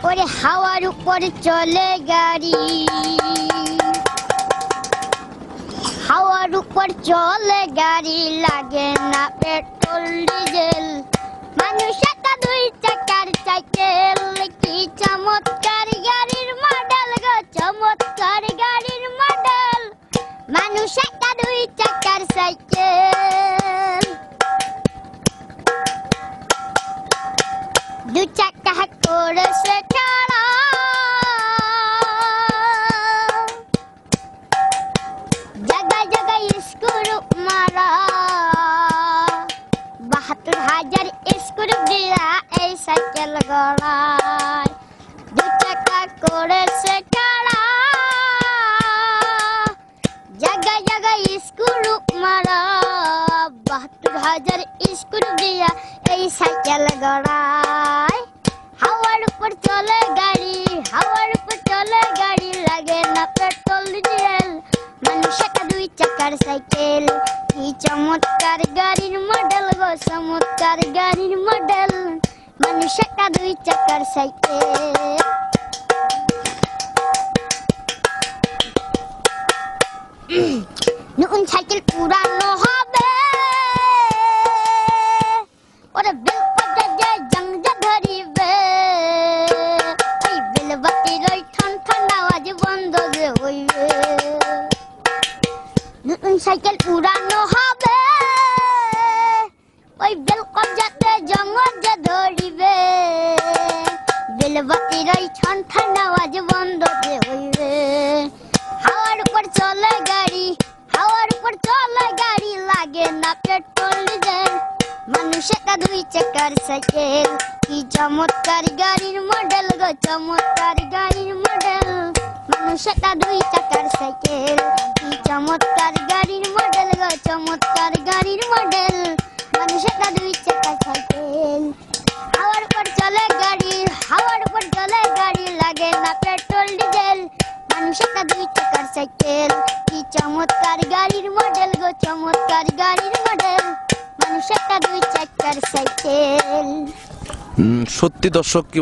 ওরে হাওয়ার উপরে চলে গাড়ি, হাওয়ার উপর চলে গাড়ি, লাগে না পেট্রোল ডিজেল। মানুষ একটা দুই চাকার সাইকেল, কি চমৎকার গাড়ির মডেল গো, চমৎকার গাড়ির মডেল। মানুষ একটা দুই চাকার সাইকেল, দু চাকা করেছে খাড়া, জায়গায় জায়গায় স্ক্রু মারা। ৭২,০০০ স্ক্রু দিয়া এই সাইকেল গড়ায়, দু চাকা করেছে খাড়া, জায়গায় জায়গায় স্ক্রু মারা। ৭২,০০০ স্ক্রু দিয়া এই সাইকেল গড়ায়। হাওয়ার উপর চলে গাড়ি, হাওয়ার উপর চলে গাড়ি, লাগে না পেট্রোল ডিজেল। মানুষ একটা দুই চাকার সাইকেল, কি চমৎকার গাড়ির মডেল গো, চমৎকার গাড়ির মডেল। মানুষ একটা দুই চাকার সাইকেল। নতুন সাইকেল পুরানো হবে, ওরে বেল বাজে জংজা ধরিবে, ওই বেল বাতির ওই ঠন ঠন আওয়াজ বন্ধ যে হইবে। নতুন সাইকেল পুরানো হবে, ওই বেল কবজাতে জংজা ধরিবে, বেল বাতির ওই ঠন ঠন আওয়াজ বন্ধ যে হইবে। হাওয়ার উপর চলে গাড়ি, হাওয়ার উপর চলে গাড়ি, লাগে না পেট্রোল ডিজেল। মানুষ একটা দুই চাকার সাইকেল, কি চমৎকার গাড়ির মডেল গো, চমৎকার গাড়ির মডেল। মানুষ একটা দুই চাকার সাইকেল, কি চমৎকার গাড়ির মডেল গো, চমৎকার গাড়ির মডেল। মানুষ একটা দুই চাকার সাইকেল। হাওয়ার উপর চলে গাড়ি, হাওয়ার উপর চলে গাড়ি, লাগে না পেট্রোল ডিজেল। মানুষ একটা দুই চাকার সাইকেল, কি চমৎকার গাড়ির মডেল গো, চমৎকার গাড়ির মডেল। মানুষ একটা দুই চাকার সাইকেল। সত্যি দর্শক কি